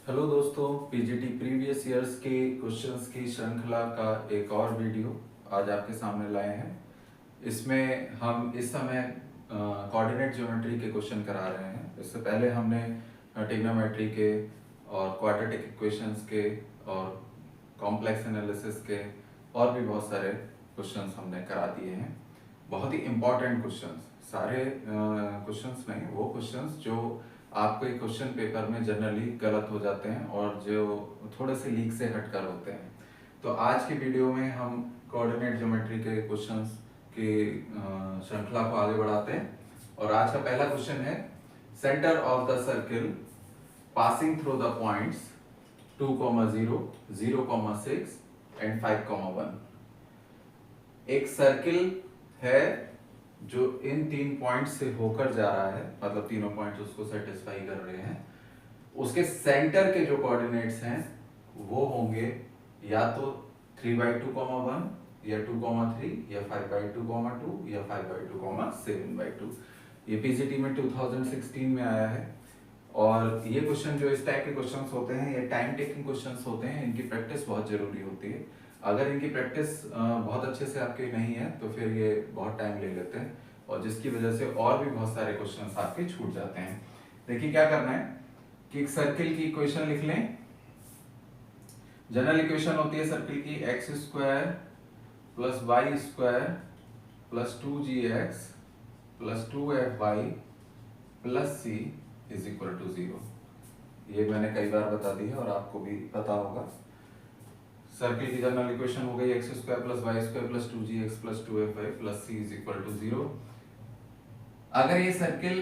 Hello दोस्तों, PGT previous years के questions की श्रृंखला का एक और वीडियो आज आपके सामने लाए हैं। इसमें हम इस समय कोऑर्डिनेट ज्योमेट्री के क्वेश्चन करा रहे हैं। इससे पहले हमने ट्रिग्नोमेट्री के और क्वाड्रेटिक इक्वेशंस के और कॉम्प्लेक्स एनालिसिस के और भी बहुत सारे क्वेश्चंस हमने करा दिए हैं। बहुत ही इम्पॉर्टेंट क्वेश्चंस, सारे क्वेश्चंस नहीं, वो क्वेश्चंस जो आपके क्वेश्चन पेपर में जनरली गलत हो जाते हैं और जो थोड़े से लीक से हटकर होते हैं। तो आज की वीडियो में हम कोऑर्डिनेट ज्योमेट्री के क्वेश्चंस की श्रृंखला को आगे बढ़ाते हैं। और आज का पहला क्वेश्चन है, centre of the circle passing through the points 2,0, 0,6 and 5,1। एक सर्किल है जो इन तीन पॉइंट से होकर जा रहा है, मतलब तीनों पॉइंट्स उसको सेटिस्फाई कर रहे हैं। उसके सेंटर के जो कोऑर्डिनेट्स हैं वो होंगे या तो 3/2,1 या 2,3 या 5/2,2 या 5/2,7/2। ये पीजीटी में 2016 में आया है। और ये क्वेश्चन जो इस टाइप के क्वेश्चंस होते हैं, ये टाइम टेकिंग क्वेश्चंस होते हैं। इनकी प्रैक्टिस बहुत जरूरी होती है। अगर इनकी प्रैक्टिस बहुत अच्छे से आपकी नहीं है तो फिर ये बहुत टाइम ले लेते हैं और जिसकी वजह से और भी बहुत सारे क्वेश्चंस आपके छूट जाते हैं। देखिए क्या करना है कि एक सर्किल की इक्वेशन लिख लें। जनरल इक्वेशन होती है सर्किल की x² plus y² plus 2gx plus 2fy plus c is equal to 0। ये मैंने कई बार बता दी है और आपको भी पता होगा। सर्किल की जनरल इक्वेशन हो गई x² plus y² plus 2gx plus 2fy plus c is equal to 0। अगर ये सर्किल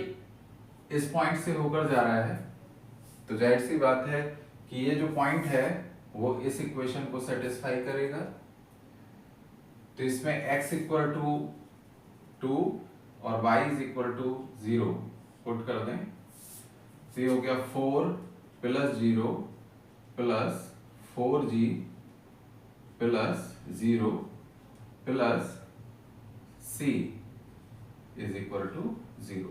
इस पॉइंट से होकर जा रहा है तो जाहिर सी बात है कि ये जो पॉइंट है वो इस इक्वेशन को सेटिस्फाई करेगा। तो इसमें x इक्वल टू 2 और y is equal to 0 put कर दें तो ये हो गया 4 plus 0 plus 4g plus 0 plus c is equal to 0।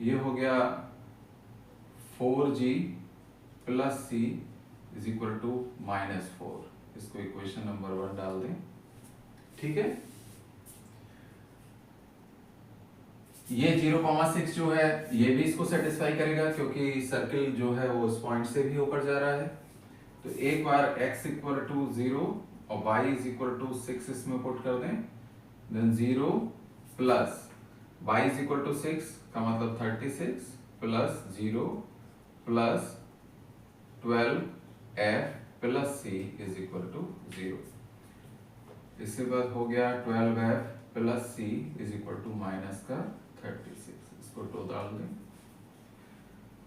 ये हो गया 4g plus c is equal to -4। इसको इक्वेशन नंबर 1 डाल दें। ठीक है, ये 0,6 जो है ये भी इसको सेटिस्फाई करेगा क्योंकि सर्किल जो है वो इस पॉइंट से भी होकर जा रहा है। तो एक बार x इक्वल टू 0 और y इज इक्वल टू 6 इसमें पुट कर दें। Then 0 plus y is equal to 6 का मतलब 36 plus 0 plus 12f plus c is equal to 0। इसके बाद हो गया 12f plus c is equal to minus का 36। इसको तो डाल दें।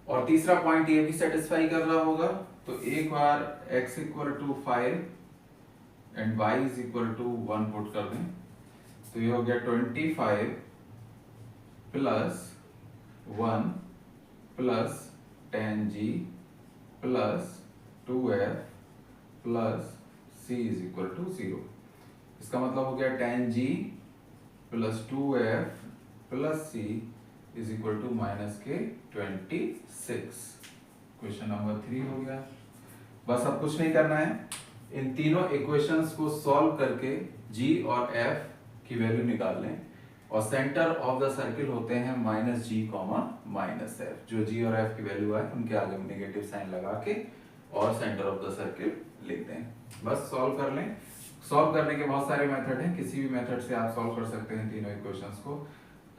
और तीसरा पॉइंट ये भी सेटिस्फाई कर रहा होगा। तो एक बार x equal to 5 and y is equal to 1 put कर दें। तो ये हो गया 25 plus 1 plus 10g plus 2f plus c is equal to 0। इसका मतलब हो गया 10g plus 2f plus c is equal to minus के 26। क्वेश्चन नंबर 3 हो गया। बस अब कुछ नहीं करना है, इन तीनों इक्वेशंस को सॉल्व करके g और f की वैल्यू निकाल लें। और सेंटर ऑफ द सर्किल होते हैं -g, -f। जो g और f की वैल्यू है उनके आगे नेगेटिव साइन लगा के और सेंटर ऑफ द सर्किल लिख दें। बस सॉल्व कर लें। सॉल्व करने के बहुत सारे मेथड हैं, किसी भी मेथड से आप सॉल्व कर सकते हैं तीनों इक्वेशंस को।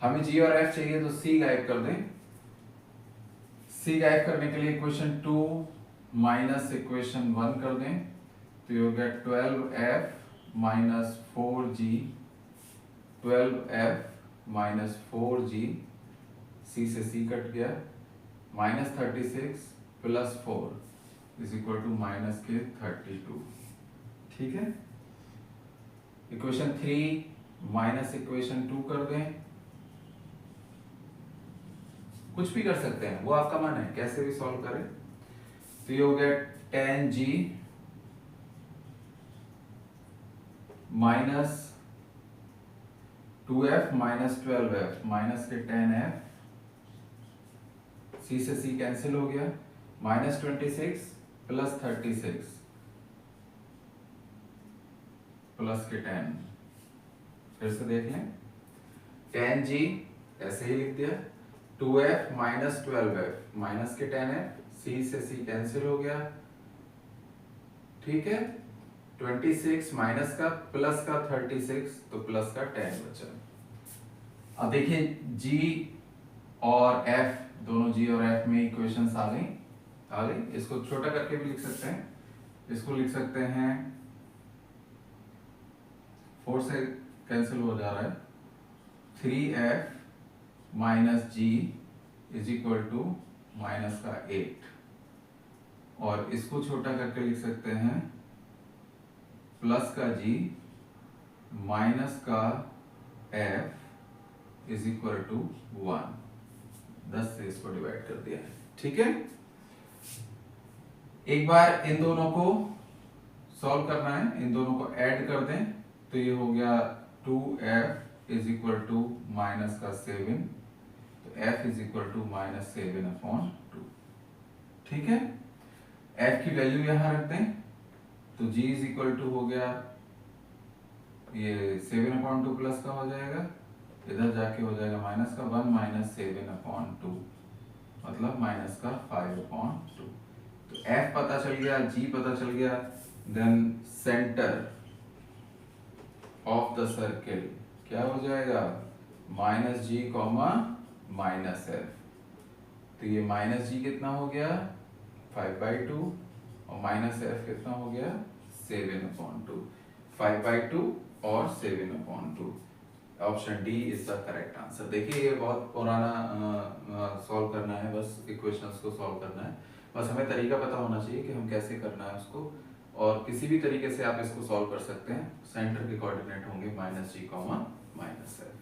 हमें g और f चाहिए तो c गायब कर दें। c गायब करने के लिए इक्वेशन 2 माइनस इक्वेशन 1 कर दें। तो ये हो गया 12f minus 4g 12f minus 4g, c से c कट गया, minus 36 plus 4 is equal to minus के 32। ठीक है, इक्वेशन 3 माइनस इक्वेशन 2 कर दें। कुछ भी कर सकते हैं, वो आपका मन है, कैसे भी सॉल्व करें। तो ये हो गया 10g minus 2f minus 12f minus के 10f, c से c कैंसिल हो गया। -26 प्लस 36 प्लस के 10। फिर से देख लें, 10g ऐसे ही लिख दिया, 2f माइनस 12f माइनस के 10f, c से c कैंसिल हो गया, ठीक है। 26 माइनस का प्लस का 36 तो प्लस का 10 बचा। अब देखिए g और f, दोनों g और f में इक्वेशंस आ गई। इसको छोटा करके भी लिख सकते हैं, इसको लिख सकते हैं 4 से कैंसिल हो जा रहा है, 3f minus g is equal to minus का 8, और इसको छोटा करके लिख सकते हैं प्लस का g माइनस का f इज इक्वल टू 1। 10 से इसको डिवाइड कर दिया है, ठीक है। एक बार इन दोनों को सॉल्व करना है, इन दोनों को ऐड कर दें तो ये हो गया 2f is equal to minus का 7, तो f is equal to minus 7/2, ठीक है। f की वैल्यू यहां रख दें तो g इज इक्वल टू हो गया ये 7/2 प्लस का हो जाएगा, इधर जाके हो जाएगा माइनस का 1 माइनस 7/2, मतलब माइनस का 5/2। तो f पता चल गया, g पता चल गया, then centre of the circle क्या हो जाएगा, minus g comma minus f। तो ये माइनस g कितना हो गया 5/2 और माइनस f कितना हो गया 7/2, 5/2 और 7/2। Option D is the correct answer. देखिए ये बहुत पुराना सॉल्व करना है, बस इक्वेशंस को सॉल्व करना है, बस हमें तरीका पता होना चाहिए कि हम कैसे करना है उसको, और किसी भी तरीके से आप इसको सॉल्व कर सकते हैं। सेंटर के कोऑर्डिनेट होंगे minus g comma minus f।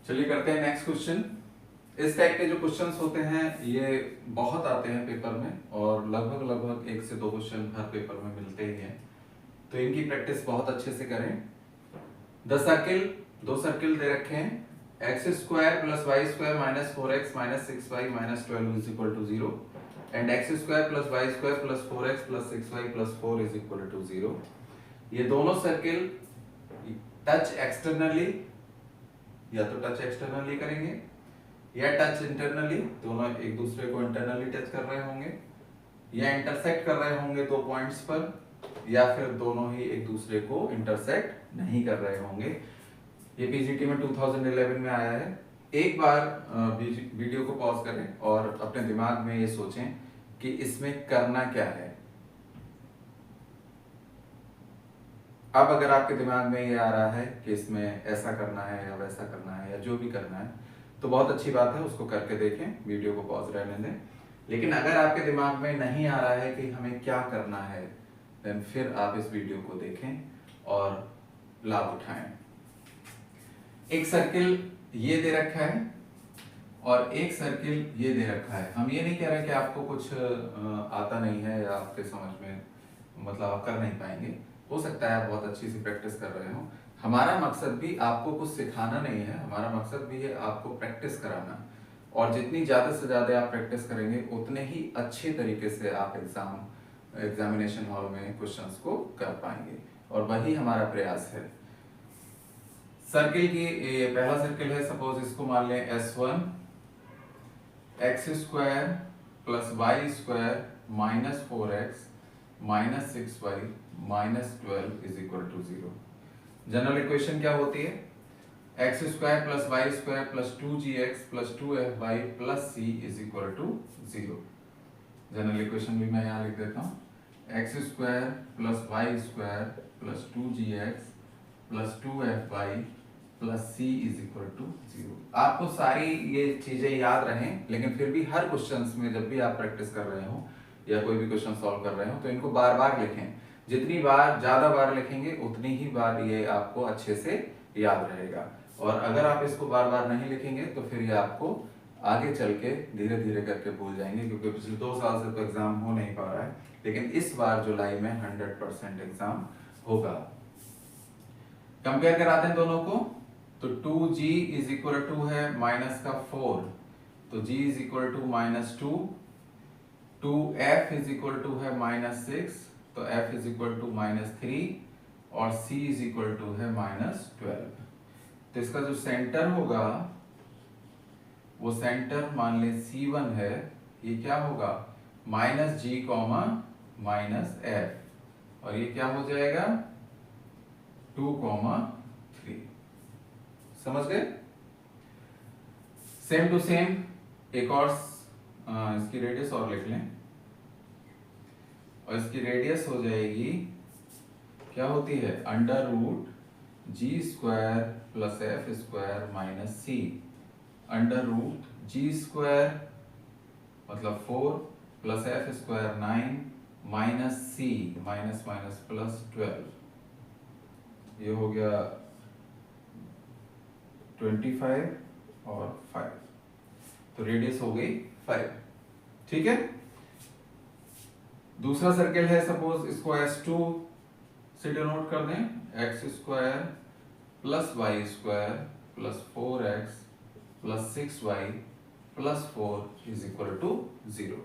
चलिए करते हैं नेक्स्ट क्वेश्चन। इस टाइप के जो क्वेश्चंस होते हैं ये बहुत आते हैं पेपर में, और लगभग 1 से 2 क्वेश्चन हर पेपर में मिलते ही हैं, तो इनकी प्रैक्टिस बहुत अच्छे से करें। द सर्किल, 2 सर्किल दे रखे हैं, x² plus y² minus 4x minus 6y minus 12 is equal to 0 and x² plus y² plus 4x plus 6y plus 4 is equal to 0। ये दोनों सर्किल टच एक्सटर्नली, या तो टच एक्सटर्नली करेंगे या touch internally, दोनों एक दूसरे को इंटरनली टच कर रहे होंगे, या इंटरसेक्ट कर रहे होंगे 2 पॉइंट्स पर, या फिर दोनों ही एक दूसरे को इंटरसेक्ट नहीं कर रहे होंगे। ये पीजीटी में 2011 में आया है। एक बार वीडियो को पॉज करें और अपने दिमाग में ये सोचें कि इसमें करना क्या है। अब अगर आपके दिमाग में ये आ रहा है कि इसमें ऐसा करना है या वैसा करना है या जो भी करना है, तो बहुत अच्छी बात है, उसको करके देखें, वीडियो को पॉज रहने दें। लेकिन अगर आपके दिमाग में नहीं आ रहा है कि हमें क्या करना है, देन फिर आप इस वीडियो को देखें और लाभ उठाएं। एक सर्किल ये दे रखा है और एक सर्किल ये दे रखा है। हम ये नहीं कह रहे कि आपको कुछ आता नहीं है या आपके समझ में मतलब आप कर नहीं पाएंगे, हो सकता है आप बहुत अच्छी सी प्रैक्टिस कर रहे हो। हमारा मकसद भी आपको कुछ सिखाना नहीं है, हमारा मकसद भी है आपको प्रैक्टिस कराना, और जितनी ज़्यादा से ज़्यादा आप प्रैक्टिस करेंगे उतने ही अच्छे तरीके से आप एग्जामिनेशन हॉल में क्वेश्चंस को कर पाएंगे, और वही हमारा प्रयास है। सर्किल की ये पहला सर्किल है, सपोज इसको मान लें S1, x² plus y² minus 4x minus 6y minus 12 is equal to 0। General equation क्या होती है, x² plus y² plus 2gx plus 2fy plus c is equal to 0। General equation भी मैं यहाँ लिख देता हूँ, x² plus y² plus 2gx plus 2fy plus c is equal to 0। आपको सारी ये चीजें याद रहें, लेकिन फिर भी हर क्वेश्चन में जब भी आप प्रैक्टिस कर रहे हो या कोई भी क्वेश्चन सॉल्व कर रहे हो तो इनको बार बार लिखें। जितनी बार ज्यादा बार लिखेंगे उतनी ही बार ये आपको अच्छे से याद रहेगा, और अगर आप इसको बार बार नहीं लिखेंगे तो फिर ये आपको आगे चल के धीरे धीरे करके भूल जाएंगे, क्योंकि पिछले 2 साल से तो एग्जाम हो नहीं पा रहा है, लेकिन इस बार जुलाई में 100% एग्जाम होगा। कंपेयर कराते हैं दोनों को। तो 2g इज इक्वल टू है माइनस का 4, तो g is equal to -2, 2f is equal to है -6, तो f इज इक्वल टू -3 और c इज इक्वल टू है -12। तो इसका जो सेंटर होगा वो सेंटर मान ले C1 है, ये क्या होगा -g, -f, और ये क्या हो जाएगा 2, 3। समझ गए? सेम टू सेम एक और इसकी रेडियस और लिख लें, और इसकी रेडियस हो जाएगी, क्या होती है √g² + f² - c, √g² मतलब 4 + f² 9 - c +12, ये हो गया 25 और 5, तो रेडियस हो गई 5। ठीक है, दूसरा सर्किल है, सपोज इसको S2 से डिनोट कर दें, x² + y² + 4x + 6y + 4 = 0।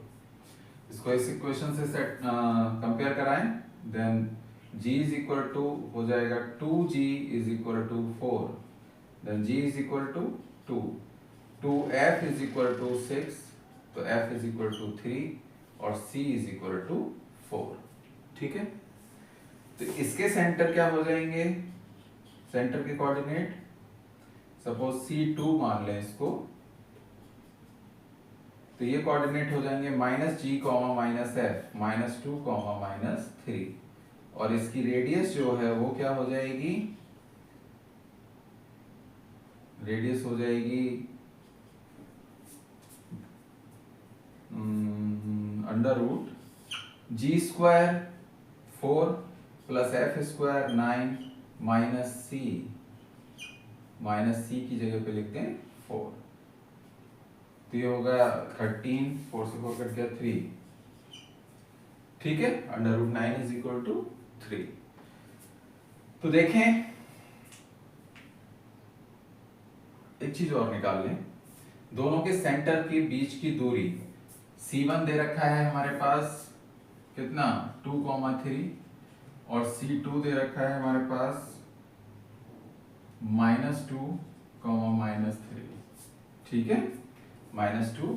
इसको इस इक्वेशन से सेट कंपेयर कराएं, then g is equal to हो जाएगा 2g इज इक्वल टू 4, देन g is equal to 2, 2f is equal to 6, तो f इज इक्वल टू 3 और c इज इक्वल टू 4। ठीक है, तो इसके सेंटर क्या हो जाएंगे, सेंटर के कोऑर्डिनेट, सपोज C2 मान लें इसको, तो ये कोऑर्डिनेट हो जाएंगे -g, -f, -2, -3, और इसकी रेडियस जो है वो क्या हो जाएगी, रेडियस हो जाएगी √g² 4 + f² 9 - c की जगह पे लिखते हैं 4, तो ये होगा 13, 4 से 4 कट गया 3। ठीक है, √9 = 3। तो देखें, एक चीज और निकाल लें, दोनों के सेंटर के बीच की दूरी C1 दे रखा है हमारे पास कितना 2, 3, और C2 दे रखा है हमारे पास -2, -3। ठीक है, -2,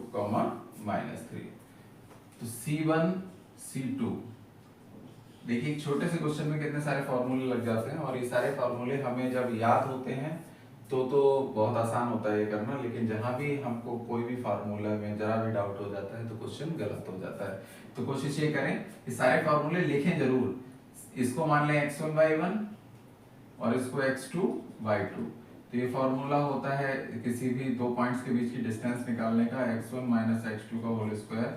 -3, तो C1 C2, देखिए एक छोटे से क्वेश्चन में कितने सारे फॉर्मूले लग जाते हैं, और ये सारे फॉर्मूले हमें जब याद होते हैं तो बहुत आसान होता है ये करना, लेकिन जहां भी हमको कोई भी फार्मूला में जरा भी डाउट हो जाता है तो क्वेश्चन गलत हो जाता है। तो कोशिश ये करें कि सारे फार्मूले लिखें जरूर, इसको मान लें x1 y1 और इसको x2 y2, तो ये फॉर्मूला होता है किसी भी दो पॉइंट्स के बीच की डिस्टेंस निकालने का, x1 - x2 का होल स्क्वायर,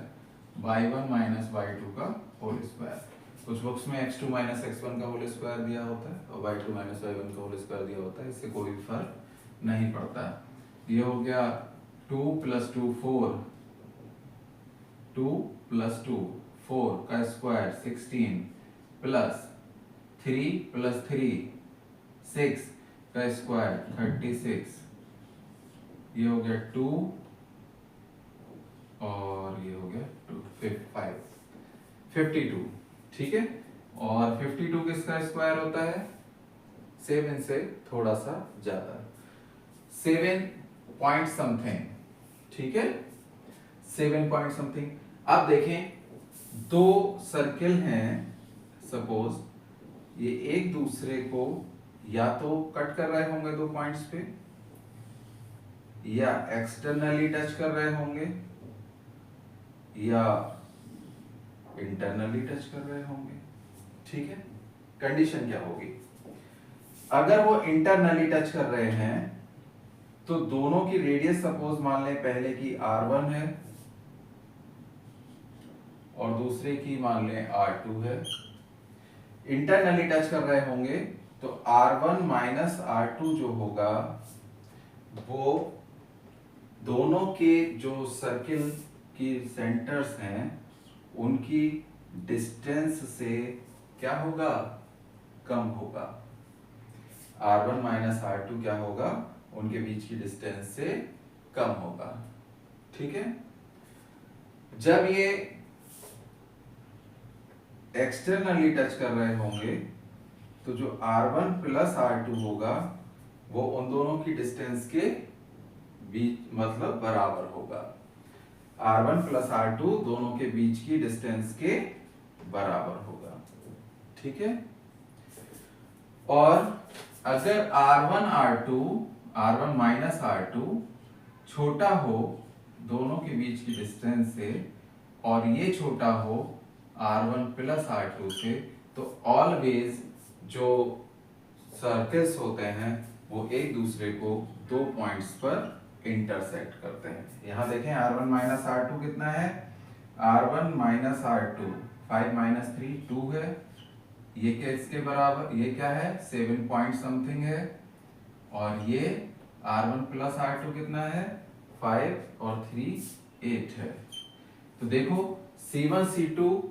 y1 - y2 का होल स्क्वायर। कुछ बुक्स में x2 - x1 का होल स्क्वायर दिया होता है और y2 - y1 का होल स्क्वायर दिया होता है, इससे कोई भी फर्क नहीं पड़ता। ये हो गया 2 + 2 4, 2 + 2 4 का स्क्वायर 16 प्लस 3 + 3 6 का स्क्वायर 36, ये हो गया 2 और ये हो गया 2 5 52। ठीक है, और 52 किसका स्क्वायर होता है 7 से थोड़ा सा ज्यादा, 7 पॉइंट समथिंग। ठीक है, 7 पॉइंट समथिंग। अब देखें दो सर्किल हैं, सपोज ये एक दूसरे को या तो कट कर रहे होंगे दो पॉइंट्स पे, या एक्सटर्नली टच कर रहे होंगे, या इंटरनली टच कर रहे होंगे। ठीक है, कंडीशन क्या होगी, अगर वो इंटरनली टच कर रहे हैं तो दोनों की रेडियस सपोज मान लें पहले की R1 है और दूसरे की मान लें R2 है। इंटरनली टच कर रहे होंगे तो R1 - R2 जो होगा वो दोनों के जो सर्किल की सेंटर्स हैं उनकी डिस्टेंस से क्या होगा, कम होगा। R1 माइनस R2 क्या होगा, उनके बीच की डिस्टेंस से कम होगा। ठीक है, जब ये एक्सटर्नली टच कर रहे होंगे तो जो R1 प्लस R2 होगा वो उन दोनों की डिस्टेंस के बीच मतलब बराबर होगा। R1 प्लस R2 दोनों के बीच की डिस्टेंस के बराबर होगा। ठीक है, और अगर R1 माइनस R2 छोटा हो दोनों के बीच की डिस्टेंस से और ये छोटा हो R1 प्लस R2 से, तो ऑलवेज जो सर्कल्स होते हैं वो एक दूसरे को दो पॉइंट्स पर इंटरसेक्ट करते हैं। यहां देखें R1 माइनस R2 कितना है, R1 माइनस R2 5 माइनस 3 2 है, ये किसके बराबर, ये क्या है 7 पॉइंट समथिंग है, और ये R1 प्लस R2 कितना है 5 और 3 8 है। तो देखो C1 C2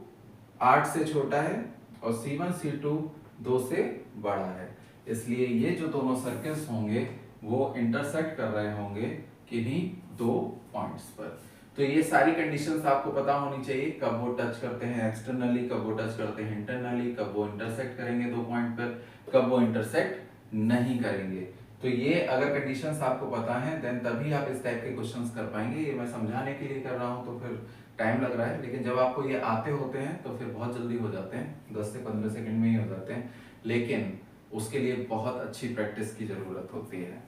8 से छोटा है और C1 C2 2 से बड़ा है, इसलिए ये जो दोनों सर्कल्स होंगे वो इंटरसेक्ट कर रहे होंगे किन्हीं दो पॉइंट्स पर। तो ये सारी कंडीशंस आपको पता होनी चाहिए, कब वो टच करते हैं एक्सटर्नली, कब वो टच करते हैं इंटरनली, कब वो इंटरसेक्ट करेंगे दो पॉइंट पर, कब वो इंटरसेक्ट नहीं करेंगे। तो ये अगर कंडीशंस आपको पता है देन तभी आप इस टाइप के क्वेश्चंस कर पाएंगे। ये मैं समझाने के लिए कर रहा हूँ तो फिर टाइम लग रहा है, लेकिन जब आपको ये आते होते हैं तो फिर बहुत जल्दी हो जाते हैं, 10 से 15 सेकंड में ही हो जाते हैं, लेकिन उसके लिए बहुत अच्छी प्रैक्टिस की जरूरत होती है।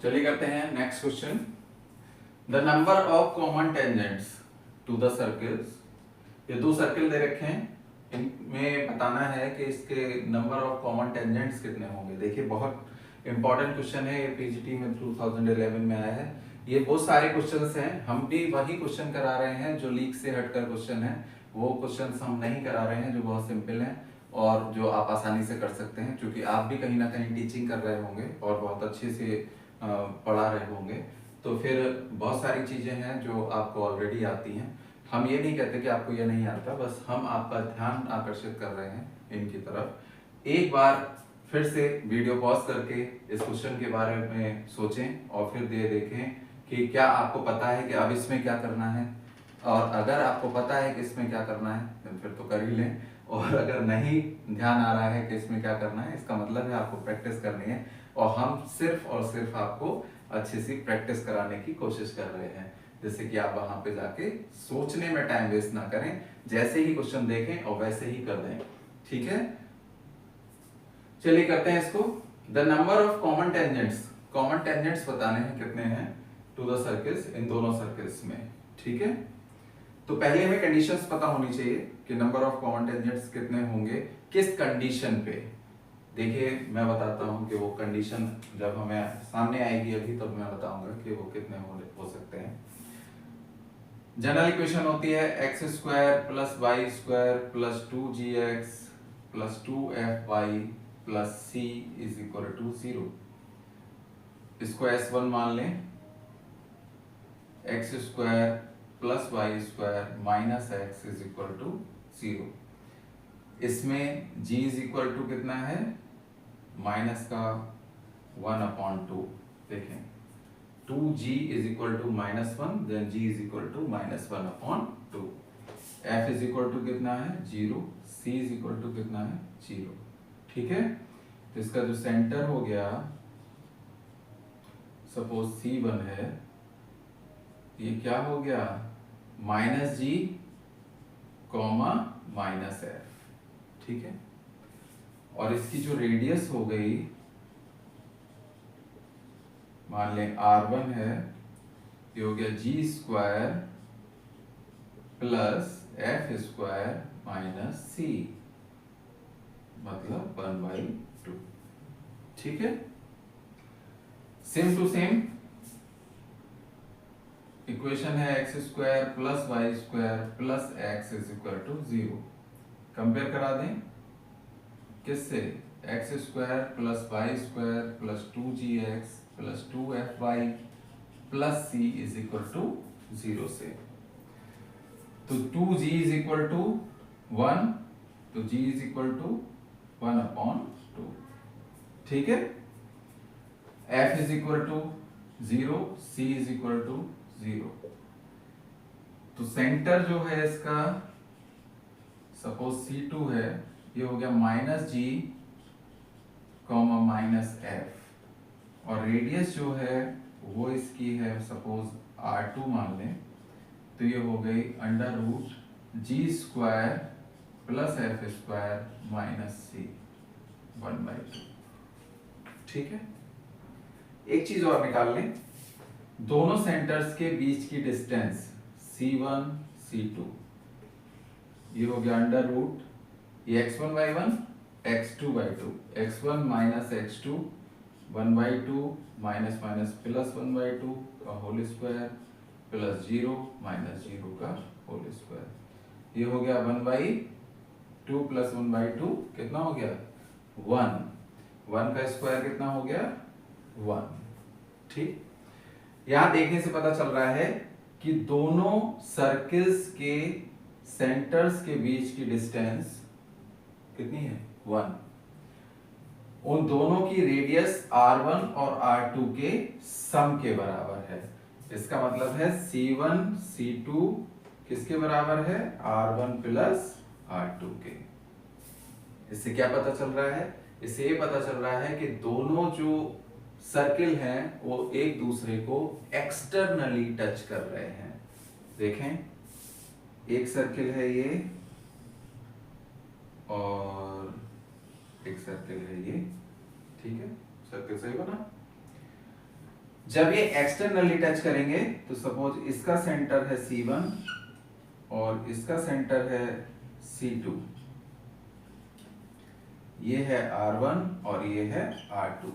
चलिए करते हैं next question. The number of common tangents to the circles, ये दो सर्कल दे रखे हैं, इनमें बताना है कि इसके नंबर ऑफ कॉमन टेंजेंट्स कितने होंगे। देखिए बहुत इंपॉर्टेंट क्वेश्चन है, ये पीजीटी में 2011 में आया है। ये बहुत सारे क्वेश्चंस हैं, हम भी वही क्वेश्चन करा रहे हैं जो लीक से हटकर क्वेश्चन है, वो क्वेश्चंस हम नहीं करा रहे हैं जो बहुत सिंपल हैं और जो आप आसानी से कर सकते हैं, क्योंकि आप भी कहीं ना कहीं टीचिंग कर रहे होंगे और बहुत अच्छे से पढ़ा रहे होंगे, तो फिर बहुत सारी चीजें हैं जो आपको ऑलरेडी आती हैं। हम ये नहीं कहते कि आपको ये नहीं आता, बस हम आपका ध्यान आकर्षित कर रहे हैं इनकी तरफ। एक बार फिर से वीडियो पॉज करके इस क्वेश्चन के बारे में सोचें और फिर देखें कि क्या आपको पता है कि अब इसमें क्या करना है, और अगर आपको पता है कि इसमें क्या करना है तो फिर तो कर ही लें, और अगर नहीं ध्यान आ रहा है कि इसमें क्या करना है, इसका मतलब है आपको प्रैक्टिस करनी है, और हम सिर्फ और सिर्फ आपको अच्छी सी प्रैक्टिस कराने की कोशिश कर रहे हैं, जैसे कि आप वहां पे जाके सोचने में टाइम वेस्ट ना करें, जैसे ही क्वेश्चन देखें और वैसे ही कर दें। ठीक है, चलिए करते हैं इसको। The number of common tangents बताने हैं कितने हैं टू द सर्कल्स, इन दोनों सर्कल्स में। ठीक है, तो पहले हमें कंडीशंस पता होनी चाहिए कि नंबर ऑफ कॉमन टेंजेंट्स कितने होंगे, किस कंडीशन पे। देखिए मैं बताता हूं कि वो कंडीशन जब हमें सामने आएगी अभी तब मैं बताऊंगा कि वो कितने हो सकते हैं। जनरल इक्वेशन होती है x square plus y square plus 2gx plus 2fy plus c is equal to 0। इसको s1 मान लें, x square plus y square minus x is equal to 0। इसमें g इज इक्वल टू कितना है, minus का 1/2। देखें 2g is equal to -1, then g is equal to -1/2। f is equal to कितना है 0, c इज इक्वल टू कितना है 0। ठीक है, तो इसका जो सेंटर हो गया सपोज C1 है, ये क्या हो गया -g, -f। ठीक है, और इसकी जो रेडियस हो गई, मान लें R1 है, ये हो गया g square plus f square minus c, मतलब 1/2। ठीक है, सेम टू सेम इक्वेशन है x square plus y square plus x is equal to 0। Compare करा दें किससे, x square plus y square plus 2gx plus 2fy plus c is equal to 0 से। तो 2g is equal to 1, तो g is equal to 1/2, ठीक है। f is equal to 0, c is equal to 0। तो centre जो है इसका suppose C2 है, ये हो गया -g, -f, और रेडियस जो है वो इसकी है सपोज R2 मान लें, तो ये हो गई √g² + f² - c 1/2, ठीक है। एक चीज और निकाल लें, दोनों सेंटर्स के बीच की डिस्टेंस C1 C2, ये हो गया ये x1/1 x2/2, x1 - x2 1/2 -1/2 का होल स्क्वायर + 0 - 0 का होल स्क्वायर, ये हो गया 1/2 + 1/2 कितना हो गया 1, 1 का स्क्वायर कितना हो गया 1, ठीक। यहां देखने से पता चल रहा है कि दोनों सर्किल्स के सेंटर्स के बीच की डिस्टेंस कितनी है 1, उन दोनों की रेडियस R1 और R2 के सम के बराबर है। इसका मतलब है C1 C2 किसके बराबर है R1 + R2 के। इससे क्या पता चल रहा है, इससे ये पता चल रहा है कि दोनों जो सर्किल हैं वो एक दूसरे को एक्सटर्नली टच कर रहे हैं। देखें एक सर्किल है ये और एक सर्किल है ये, ठीक है, सर्किल सही बना। जब ये एक्सटर्नली टच करेंगे तो सपोज इसका सेंटर है C1 और इसका सेंटर है C2, ये है R1 और ये है R2।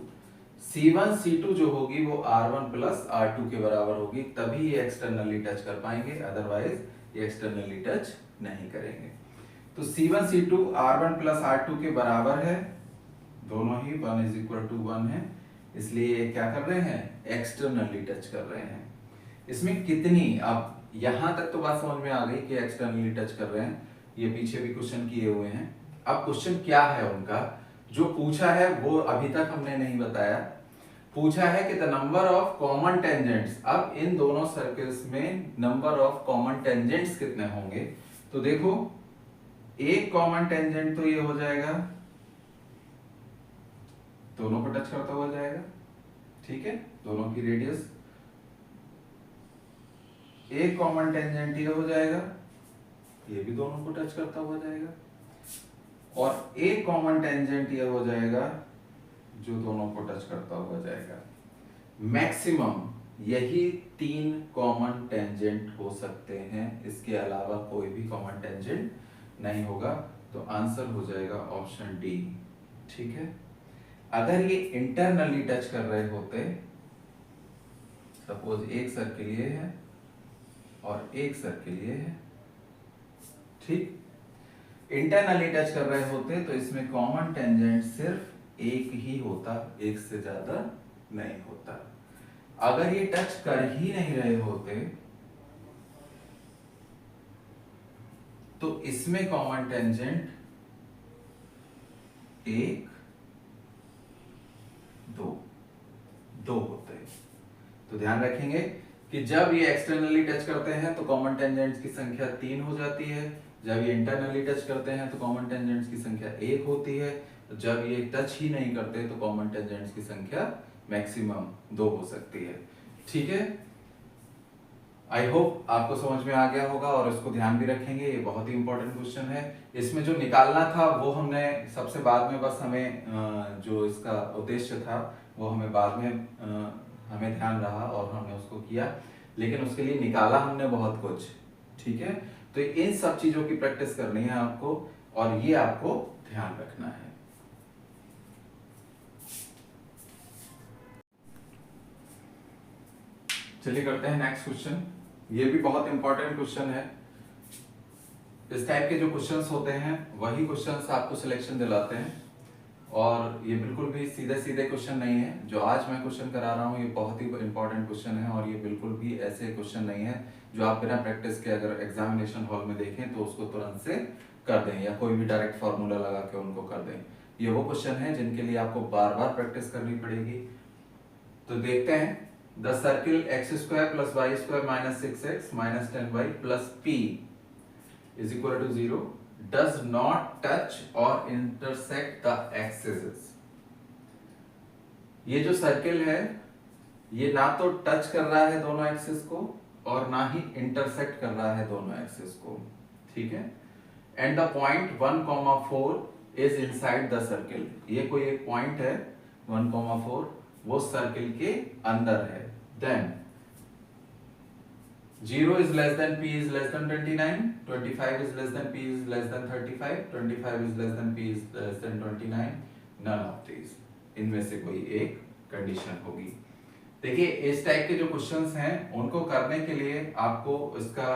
C1 C2 जो होगी वो R1 + R2 के बराबर होगी, तभी ये एक्सटर्नली टच कर पाएंगे, अदरवाइज ये एक्सटर्नली टच नहीं करेंगे। तो C1 C2 R1 + R2 के बराबर है, दोनों ही 1 = 1 है, इसलिए ये क्या कर रहे हैं एक्सटर्नली टच कर रहे हैं। इसमें कितनी, अब यहां तक तो बात समझ में आ गई कि एक्सटर्नली टच कर रहे हैं, ये पीछे भी क्वेश्चन किए हुए हैं। अब क्वेश्चन क्या है उनका, जो पूछा है वो अभी तक हमने नहीं बताया। पूछा है कि the number of common tangents, अब इन दोनों सर्कल्स में नंबर ऑफ कॉमन टेंजेंट्स कितने होंगे। तो देखो एक कॉमन टेंजेंट तो ये हो जाएगा, दोनों को टच करता हुआ जाएगा, ठीक है, दोनों की रेडियस। एक कॉमन टेंजेंट ये हो जाएगा, ये भी दोनों को टच करता हुआ जाएगा, और एक कॉमन टेंजेंट ये हो जाएगा जो दोनों को टच करता हुआ जाएगा। मैक्सिमम यही 3 कॉमन टेंजेंट हो सकते हैं, इसके अलावा कोई भी कॉमन टेंजेंट नहीं होगा। तो आंसर हो जाएगा ऑप्शन डी, ठीक है। अगर ये इंटरनली टच कर रहे होते, सपोज एक सर्किल ये है और एक सर्किल ये है, ठीक, इंटरनली टच कर रहे होते तो इसमें कॉमन टेंजेंट सिर्फ एक ही होता, एक से ज्यादा नहीं होता। अगर ये टच कर ही नहीं रहे होते तो इसमें कॉमन टेंजेंट 1 2 होते हैं। तो ध्यान रखेंगे कि जब ये एक्सटर्नली टच करते हैं तो कॉमन टेंजेंट्स की संख्या 3 हो जाती है, जब ये इंटरनली टच करते हैं तो कॉमन टेंजेंट्स की संख्या 1 होती है, जब ये टच ही नहीं करते तो कॉमन टेंजेंट्स की संख्या मैक्सिमम 2 हो सकती है, ठीक है। आई होप आपको समझ में आ गया होगा और इसको ध्यान भी रखेंगे, ये बहुत ही इंपॉर्टेंट क्वेश्चन है। इसमें जो निकालना था वो हमने सबसे बाद में, बस हमें जो इसका उद्देश्य था वो हमें बाद में हमें ध्यान रहा और हमने उसको किया, लेकिन उसके लिए निकाला हमने बहुत कुछ, ठीक है। तो इन सब चीजों की प्रैक्टिस करनी है आपको और ये आपको ध्यान रखना है। चलिए करते हैं नेक्स्ट क्वेश्चन। ये भी बहुत इंपॉर्टेंट क्वेश्चन है। इस टाइप के जो क्वेश्चंस होते हैं वही क्वेश्चंस आपको सिलेक्शन दिलाते हैं। और ये बिल्कुल भी सीधे सीधे क्वेश्चन नहीं है। जो आज मैं क्वेश्चन करा रहा हूँ ये बहुत ही इंपॉर्टेंट क्वेश्चन है, और ये बिल्कुल भी ऐसे क्वेश्चन नहीं है जो आप बिना प्रैक्टिस के अगर एग्जामिनेशन हॉल में देखें तो उसको तुरंत से कर दें, या कोई भी डायरेक्ट फार्मूला लगा के उनको कर दें। ये वो क्वेश्चन है जिनके लिए आपको बार बार प्रैक्टिस करनी पड़ेगी। तो देखते हैं, the circle x square plus y square minus 6x minus 10y plus p is equal to 0 does not touch or intersect the axes। ये जो सर्किल है ये ना तो टच कर रहा है दोनों एक्सिस को और ना ही इंटरसेक्ट कर रहा है दोनों एक्सिस को, ठीक है। And the point 1,4 is inside the circle. ये कोई एक पॉइंट है 1,4, वो सर्किल के अंदर है। Then 0 is less than p is less than 29, 25 is less than p is less than 35, 25 is less than p is less than 29, none of these, इनमें से कोई एक कंडीशन होगी। देखिए इस टाइप के जो क्वेश्चंस हैं उनको करने के लिए आपको इसका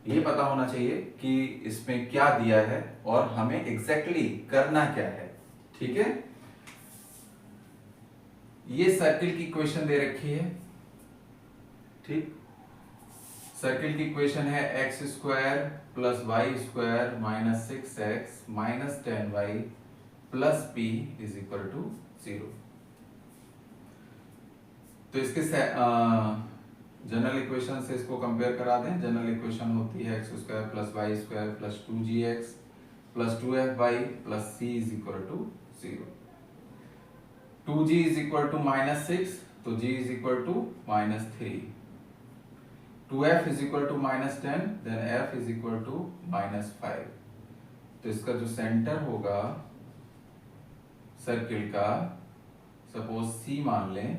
ये पता होना चाहिए कि इसमें क्या दिया है और हमें एग्जैक्टली करना क्या है, ठीक है। ये सर्किल की इक्वेशन दे रखी है, ठीक। सर्किल की इक्वेशन है x square plus y square minus 6x minus 10y plus p is equal to 0। तो इसके जनरल इक्वेशन से इसको कंपेयर करा दें। जनरल इक्वेशन होती है x square plus y square plus 2gx plus 2fy plus c is equal to 0। 2g is equal to minus 6, तो g is equal to minus 3। 2f is equal to minus 10, then f is equal to minus 5। तो इसका जो centre होगा circle का, suppose C मान लें,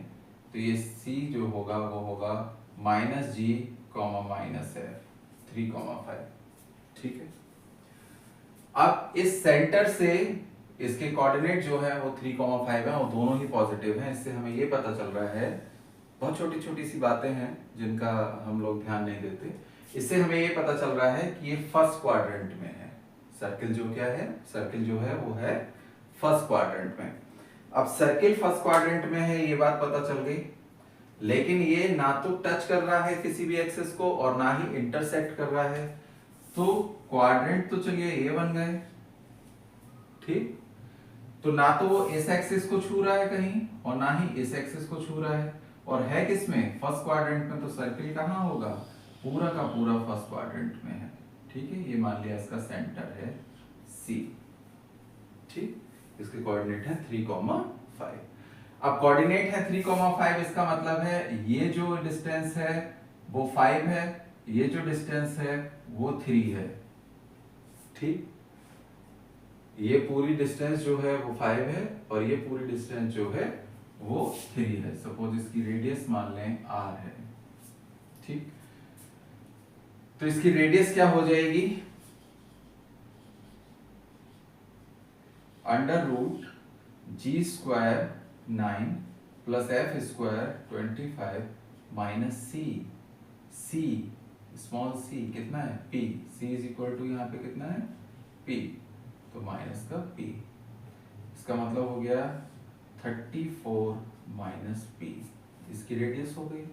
तो ये C जो होगा वो होगा माइनस जी कॉमा माइनस एफ 3,5, ठीक है। अब इस सेंटर से इसके कोऑर्डिनेट जो है वो 3,5 है, वो दोनों ही पॉजिटिव हैं। इससे हमें ये पता चल रहा है, बहुत छोटी छोटी सी बातें हैं जिनका हम लोग ध्यान नहीं देते। इससे हमें ये पता चल रहा है कि ये फर्स्ट क्वाड्रेंट में है। सर्किल जो क्या है, सर्किल जो है वो है फर्स्ट क्वाड्रेंट में। अब सर्किल फर्स्ट क्वाड्रेंट में है ये बात पता चल गई, लेकिन ये ना तो टच कर रहा है किसी भी एक्सिस को और ना ही इंटरसेक्ट कर रहा है। तो क्वाड्रेंट तो चलिए ये बन गए, ठीक। तो ना तो वो इस एक्सिस को छू रहा है कहीं और ना ही इस एक्सिस को छू रहा है, और है किसमें, फर्स्ट क्वाड्रेंट में। तो सर्किल कहाँ होगा, पूरा का पूरा फर्स्ट क्वाड्रेंट में है, ठीक है। ये मान लिया इसका सेंटर है C, ठीक। इसके कोऑर्डिनेट है 3,5। अब कोऑर्डिनेट है 3,5, इसका मतलब है ये जो डिस्टेंस है वो 5 है, ये जो डिस्टेंस है वो 3 है, ठीक। ये पूरी डिस्टेंस जो है वो 5 है और ये पूरी डिस्टेंस जो है वो 3 है। सपोज इसकी रेडियस मान लें r है, ठीक। तो इसकी रेडियस क्या हो जाएगी, under root g square 9 plus f square 25 minus c small c कितना है p, c is equal to यहाँ पे कितना है p, तो माइनस का p। इसका मतलब हो गया 34 माइनस p, इसकी रेडियस हो गई,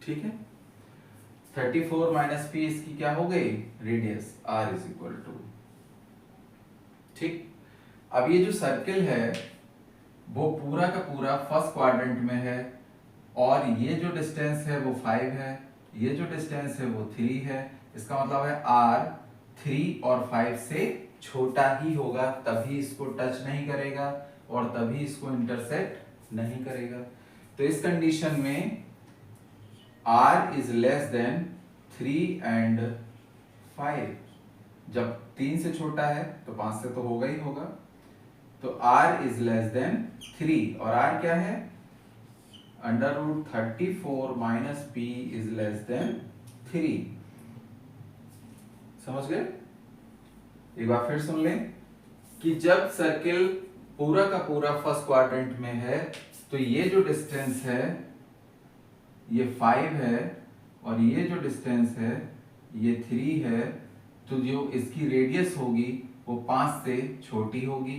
ठीक है। 34 माइनस p इसकी क्या हो गई, radius r is equal to, ठीक। अब ये जो सर्किल है वो पूरा का पूरा फर्स्ट क्वाड्रेंट में है, और ये जो डिस्टेंस है वो 5 है, ये जो डिस्टेंस है वो 3 है। इसका मतलब है r 3 और 5 से छोटा ही होगा, तभी इसको टच नहीं करेगा और तभी इसको इंटरसेक्ट नहीं करेगा। तो इस कंडीशन में r is less than 3 and 5, जब 3 से छोटा है तो 5 से तो होगा ही होगा, तो r इज लेस देन 3, और r क्या है, under root 34 minus p is less than 3। समझ गए? एक बार फिर सुन लें कि जब सर्किल पूरा का पूरा फर्स्ट क्वाड्रेंट में है तो ये जो डिस्टेंस है ये 5 है और ये जो डिस्टेंस है ये 3 है, तो जो इसकी रेडियस होगी वो 5 से छोटी होगी।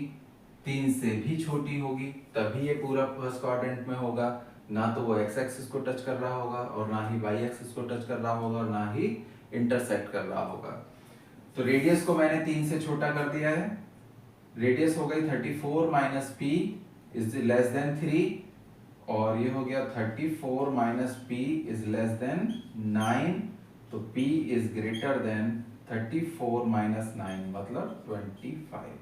3 से भी छोटी होगी तभी ये पूरा फर्स्ट क्वाड्रेंट में होगा। ना तो वो एक्स एक्सिस को टच कर रहा होगा और ना ही वाई एक्सिस को टच कर रहा होगा और ना ही इंटरसेक्ट कर रहा होगा। तो रेडियस को मैंने 3 से छोटा कर दिया है। रेडियस हो गई 34 minus P is less than 3 और ये हो गया 34 minus P is less then 9। तो p is greater than 34 minus 9 मतलब 25।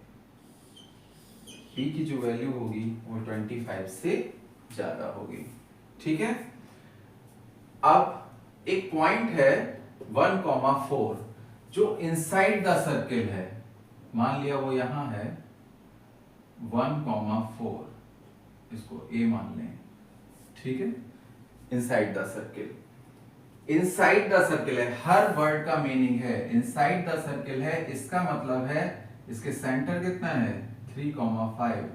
p की जो वैल्यू होगी वो 25 से ज्यादा होगी। ठीक है। अब एक पॉइंट है 1,4 जो इनसाइड द सर्किल है। मान लिया वो यहां है 1,4, इसको a मान लें। ठीक है। Inside the circle, inside the circle है, हर वर्ड का मीनिंग है इनसाइड द सर्किल है। इसका मतलब है इसके सेंटर कितना है 3,5।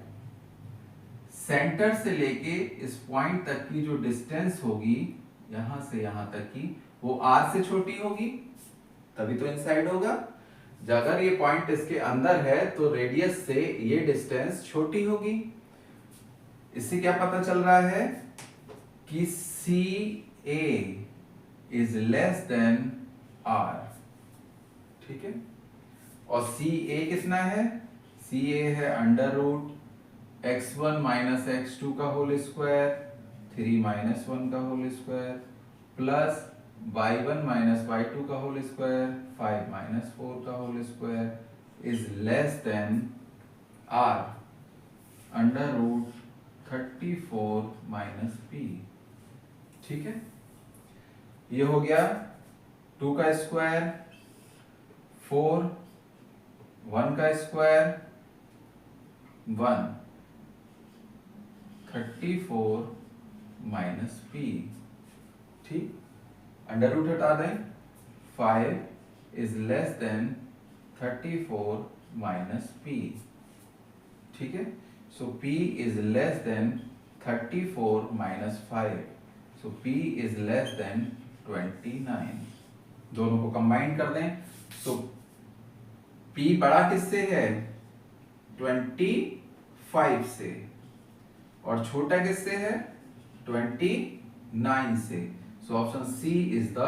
सेंटर से लेके इस पॉइंट तक की जो डिस्टेंस होगी यहां से यहां तक की वो r से छोटी होगी तभी तो इनसाइड होगा। अगर ये पॉइंट इसके अंदर है तो रेडियस से ये डिस्टेंस छोटी होगी। इससे क्या पता चल रहा है कि CA is less than R। ठीक है। और CA कितना है, CA है under root x1 minus x2 का होल स्क्वायर 3 माइनस 1 का whole square plus y1 minus y2 का होल स्क्वायर 5 माइनस 4 का whole square is less than R under root 34 minus p। ठीक है। ये हो गया 2 का स्क्वायर 4, 1 का स्क्वायर 1, 34 माइनस p। ठीक। अंडर रूट हटा दें 5 is less then 34 minus p। ठीक है। सो p is less then 34 minus 5। So p is less then 29। दोनों को कंबाइन कर दें। सो p बड़ा किससे है 25 से और छोटा किससे है 29 से। So option C is the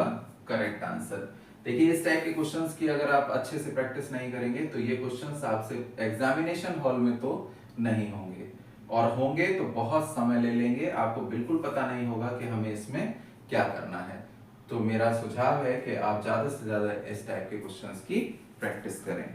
correct answer. देखिए इस टाइप के क्वेश्चंस की अगर आप अच्छे से प्रैक्टिस नहीं करेंगे तो ये क्वेश्चंस आपसे एग्जामिनेशन हॉल में तो नहीं होंगे और होंगे तो बहुत समय ले लेंगे। आपको बिल्कुल पता नहीं होगा कि हमें इसमें क्या करना है। तो मेरा सुझाव है कि आप ज्यादा से ज्यादा इस टाइप के क्वेश्चंस की प्रैक्टिस करें।